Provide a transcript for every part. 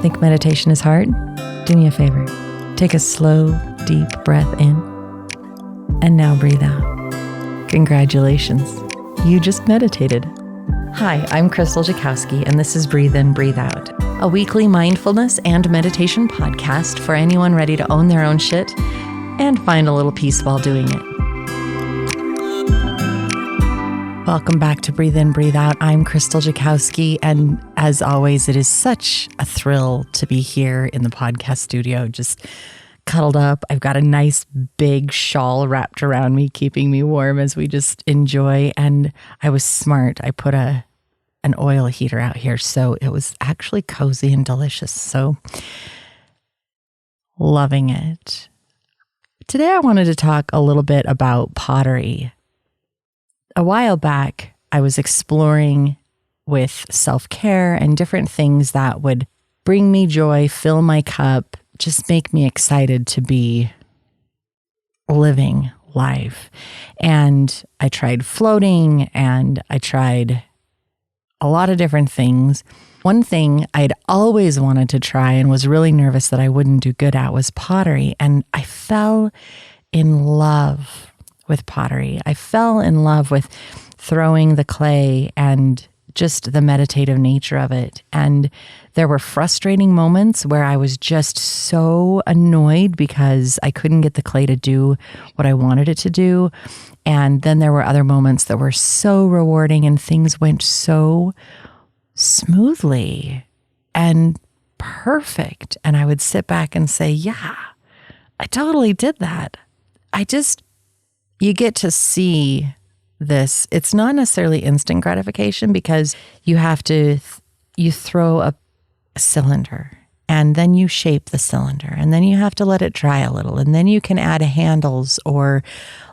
Think meditation is hard? Do me a favor. Take a slow, deep breath in, and now breathe out. Congratulations. You just meditated. Hi, I'm Krystal Jakosky, and this is Breathe In, Breathe Out, a weekly mindfulness and meditation podcast for anyone ready to own their own shit and find a little peace while doing it. Welcome back to Breathe In, Breathe Out. I'm Krystal Jakosky, and as always, it is such a thrill to be here in the podcast studio, just cuddled up. I've got a nice big shawl wrapped around me, keeping me warm as we just enjoy. And I was smart. I put an oil heater out here, so it was actually cozy and delicious. So loving it. Today, I wanted to talk a little bit about pottery. A while back, I was exploring with self-care and different things that would bring me joy, fill my cup, just make me excited to be living life. And I tried floating and I tried a lot of different things. One thing I'd always wanted to try and was really nervous that I wouldn't do good at was pottery. And I fell in love with pottery. I fell in love with throwing the clay and just the meditative nature of it. And there were frustrating moments where I was just so annoyed because I couldn't get the clay to do what I wanted it to do. And then there were other moments that were so rewarding and things went so smoothly and perfect. And I would sit back and say, yeah, I totally did that. You get to see this. It's not necessarily instant gratification because you have to, you throw a cylinder and then you shape the cylinder and then you have to let it dry a little and then you can add handles or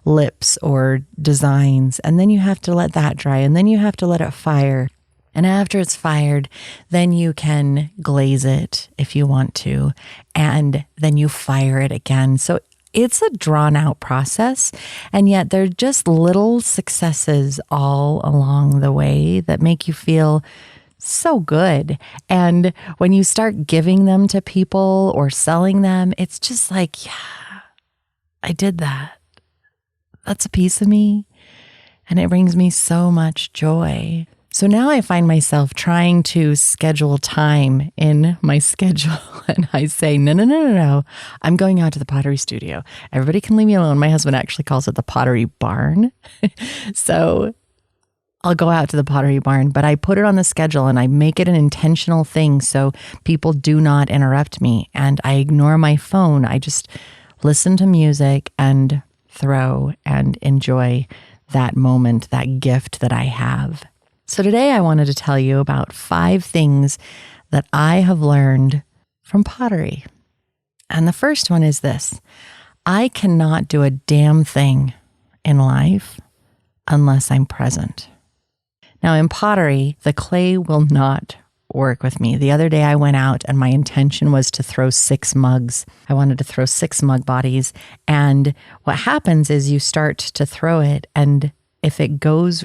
lips or designs and then you have to let that dry and then you have to let it fire. And after it's fired, then you can glaze it if you want to, and then you fire it again. So it's a drawn out process, and yet they're just little successes all along the way that make you feel so good. And when you start giving them to people or selling them, it's just like, yeah, I did that. That's a piece of me. And it brings me so much joy. So now I find myself trying to schedule time in my schedule. And I say, no. I'm going out to the pottery studio. Everybody can leave me alone. My husband actually calls it the pottery barn. So I'll go out to the pottery barn, but I put it on the schedule and I make it an intentional thing so people do not interrupt me. And I ignore my phone. I just listen to music and throw and enjoy that moment, that gift that I have. So today I wanted to tell you about 5 things that I have learned from pottery. And the first one is this: I cannot do a damn thing in life unless I'm present. Now in pottery, the clay will not work with me. The other day I went out and my intention was to throw 6 mugs. I wanted to throw 6 mug bodies. And what happens is you start to throw it, and if it goes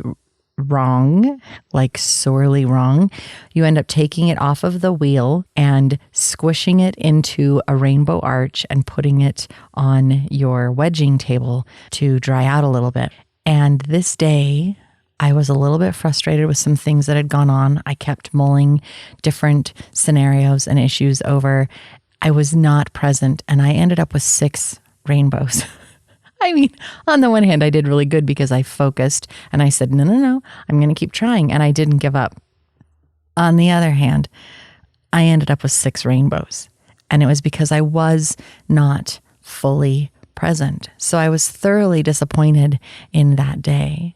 wrong, like sorely wrong, you end up taking it off of the wheel and squishing it into a rainbow arch and putting it on your wedging table to dry out a little bit. And this day, I was a little bit frustrated with some things that had gone on. I kept mulling different scenarios and issues over. I was not present, and I ended up with 6 rainbows. I mean, on the one hand, I did really good because I focused and I said, no, I'm going to keep trying. And I didn't give up. On the other hand, I ended up with 6 rainbows. And it was because I was not fully present. So I was thoroughly disappointed in that day.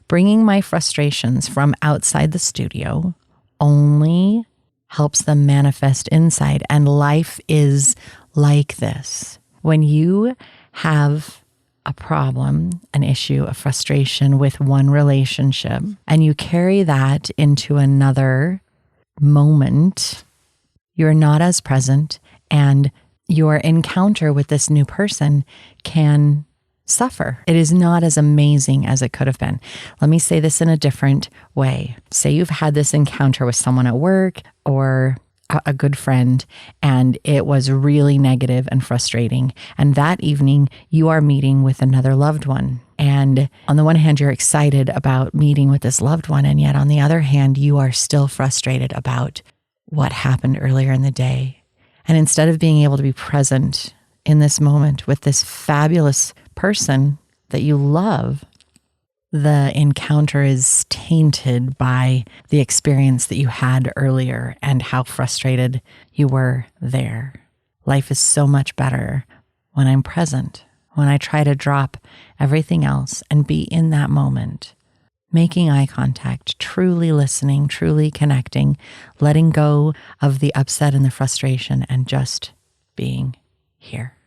Bringing my frustrations from outside the studio only helps them manifest inside. And life is like this. When you have a problem, an issue, a frustration with one relationship, and you carry that into another moment, you're not as present, and your encounter with this new person can suffer. It is not as amazing as it could have been. Let me say this in a different way. Say you've had this encounter with someone at work or a good friend, and it was really negative and frustrating. And that evening, you are meeting with another loved one. And on the one hand, you're excited about meeting with this loved one. And yet on the other hand, you are still frustrated about what happened earlier in the day. And instead of being able to be present in this moment with this fabulous person that you love, the encounter is tainted by the experience that you had earlier and how frustrated you were there. Life is so much better when I'm present, when I try to drop everything else and be in that moment, making eye contact, truly listening, truly connecting, letting go of the upset and the frustration, and just being here.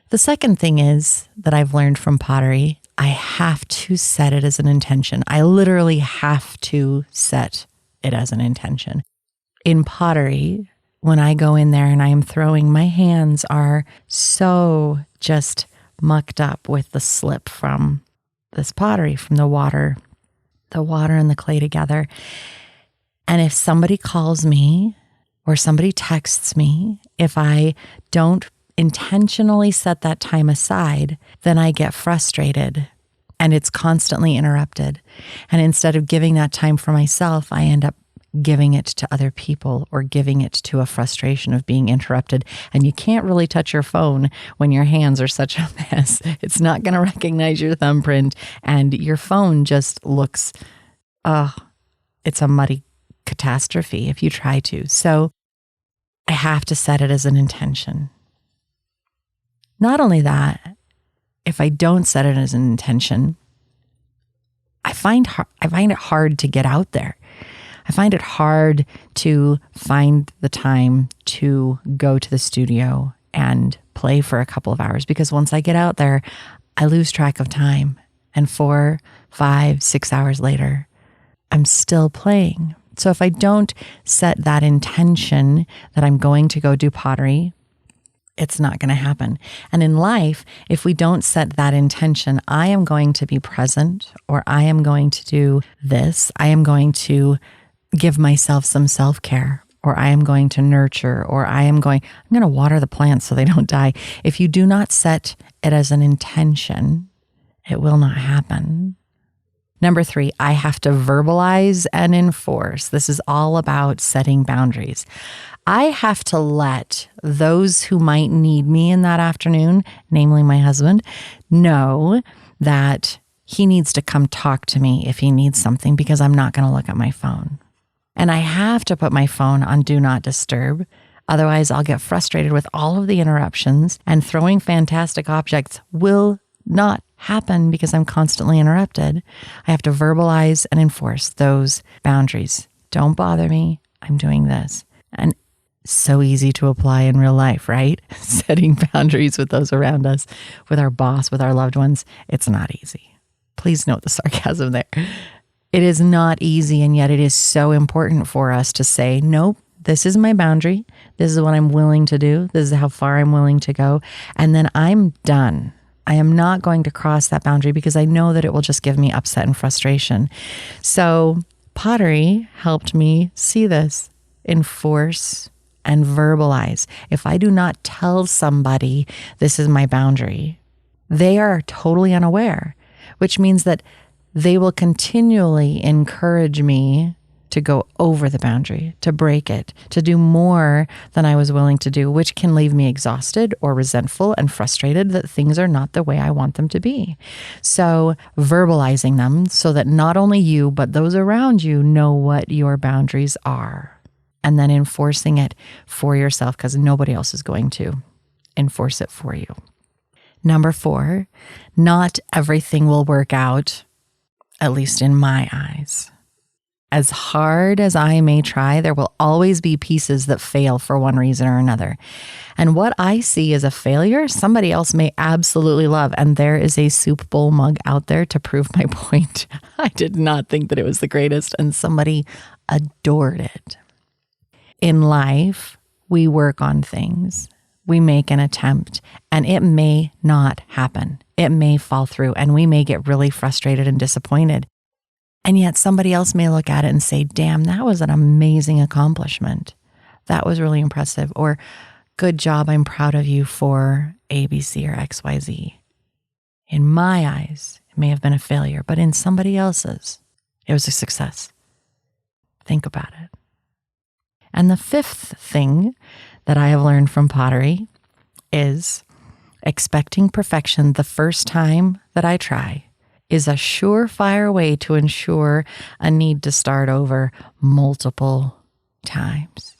The second thing is that I've learned from pottery, I have to set it as an intention. I literally have to set it as an intention. In pottery, when I go in there and I am throwing, my hands are so just mucked up with the slip from this pottery, from the water and the clay together. And if somebody calls me or somebody texts me, if I don't intentionally set that time aside, then I get frustrated and it's constantly interrupted. And instead of giving that time for myself, I end up giving it to other people or giving it to a frustration of being interrupted. And you can't really touch your phone when your hands are such a mess. It's not going to recognize your thumbprint, and your phone just looks, it's a muddy catastrophe if you try to. So I have to set it as an intention. Not only that, if I don't set it as an intention, I find it hard to get out there. I find it hard to find the time to go to the studio and play for a couple of hours, because once I get out there, I lose track of time. And 4, 5, 6 hours later, I'm still playing. So if I don't set that intention that I'm going to go do pottery, it's not going to happen. And in life, if we don't set that intention, I am going to be present, or I am going to do this, I am going to give myself some self-care, or I am going to nurture, or I'm going to water the plants so they don't die. If you do not set it as an intention, it will not happen. Number 3, I have to verbalize and enforce. This is all about setting boundaries. I have to let those who might need me in that afternoon, namely my husband, know that he needs to come talk to me if he needs something, because I'm not going to look at my phone. And I have to put my phone on Do Not Disturb. Otherwise, I'll get frustrated with all of the interruptions, and throwing fantastic objects will not happen because I'm constantly interrupted. I have to verbalize and enforce those boundaries. Don't bother me. I'm doing this. And so easy to apply in real life, right? Setting boundaries with those around us, with our boss, with our loved ones. It's not easy. Please note the sarcasm there. It is not easy, and yet it is so important for us to say, nope, this is my boundary. This is what I'm willing to do. This is how far I'm willing to go. And then I'm done. I am not going to cross that boundary because I know that it will just give me upset and frustration. So pottery helped me see this, enforce and verbalize. If I do not tell somebody this is my boundary, they are totally unaware, which means that they will continually encourage me to go over the boundary, to break it, to do more than I was willing to do, which can leave me exhausted or resentful and frustrated that things are not the way I want them to be. So verbalizing them so that not only you, but those around you know what your boundaries are. And then enforcing it for yourself, because nobody else is going to enforce it for you. Number 4, not everything will work out, at least in my eyes. As hard as I may try, there will always be pieces that fail for one reason or another. And what I see as a failure, somebody else may absolutely love. And there is a soup bowl mug out there to prove my point. I did not think that it was the greatest, and somebody adored it. In life, we work on things. We make an attempt, and it may not happen. It may fall through, and we may get really frustrated and disappointed. And yet somebody else may look at it and say, damn, that was an amazing accomplishment. that was really impressive. Or good job, I'm proud of you for A, B, C, or X, Y, Z. In my eyes, it may have been a failure, but in somebody else's, it was a success. Think about it. And the fifth thing that I have learned from pottery is expecting perfection the first time that I try is a surefire way to ensure a need to start over multiple times.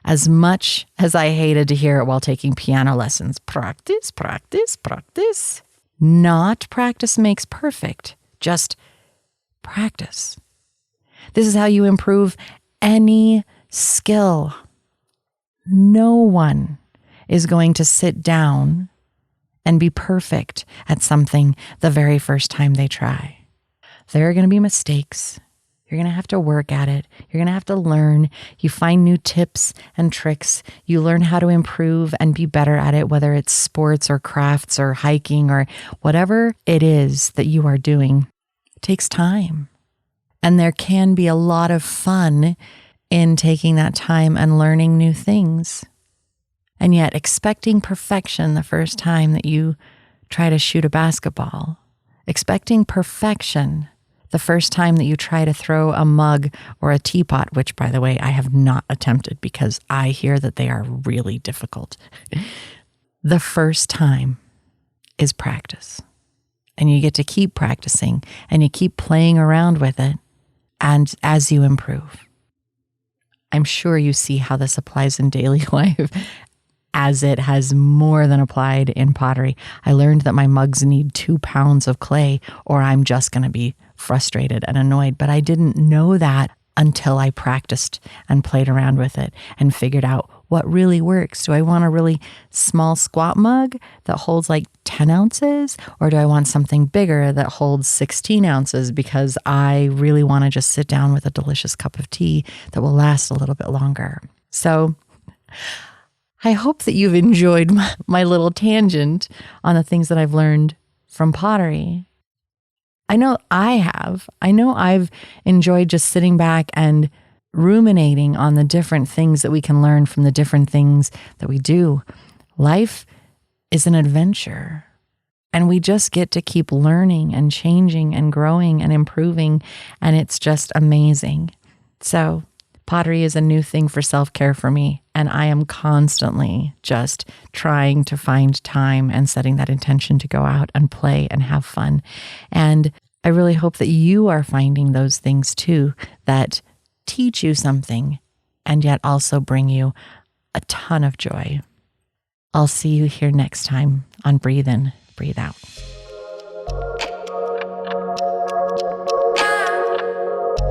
As much as I hated to hear it while taking piano lessons, practice, practice, practice. Not practice makes perfect, just practice. This is how you improve any skill. No one is going to sit down and be perfect at something the very first time they try. There are going to be mistakes. You're going to have to work at it. You're going to have to learn. You find new tips and tricks. You learn how to improve and be better at it, whether it's sports or crafts or hiking or whatever it is that you are doing. It takes time. And there can be a lot of fun in taking that time and learning new things. And yet expecting perfection the first time that you try to shoot a basketball, expecting perfection the first time that you try to throw a mug or a teapot, which, by the way, I have not attempted because I hear that they are really difficult. The first time is practice. And you get to keep practicing and you keep playing around with it. And as you improve, I'm sure you see how this applies in daily life as it has more than applied in pottery. I learned that my mugs need 2 pounds of clay or I'm just going to be frustrated and annoyed. But I didn't know that until I practiced and played around with it and figured out what really works. Do I want a really small squat mug that holds like 10 ounces? Or do I want something bigger that holds 16 ounces because I really want to just sit down with a delicious cup of tea that will last a little bit longer? So I hope that you've enjoyed my little tangent on the things that I've learned from pottery. I know I have. I know I've enjoyed just sitting back and ruminating on the different things that we can learn from the different things that we do. Life is an adventure, and we just get to keep learning and changing and growing and improving, and it's just amazing. So pottery is a new thing for self-care for me, and I am constantly just trying to find time and setting that intention to go out and play and have fun. And I really hope that you are finding those things too that teach you something and yet also bring you a ton of joy. I'll see you here next time on Breathe In, Breathe Out.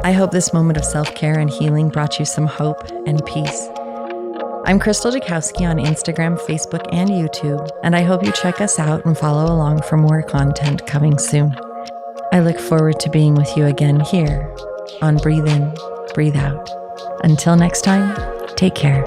I hope this moment of self-care and healing brought you some hope and peace. I'm Krystal Jakosky on Instagram, Facebook, and YouTube, and I hope you check us out and follow along for more content coming soon. I look forward to being with you again here on Breathe In, Breathe Out. Until next time, take care.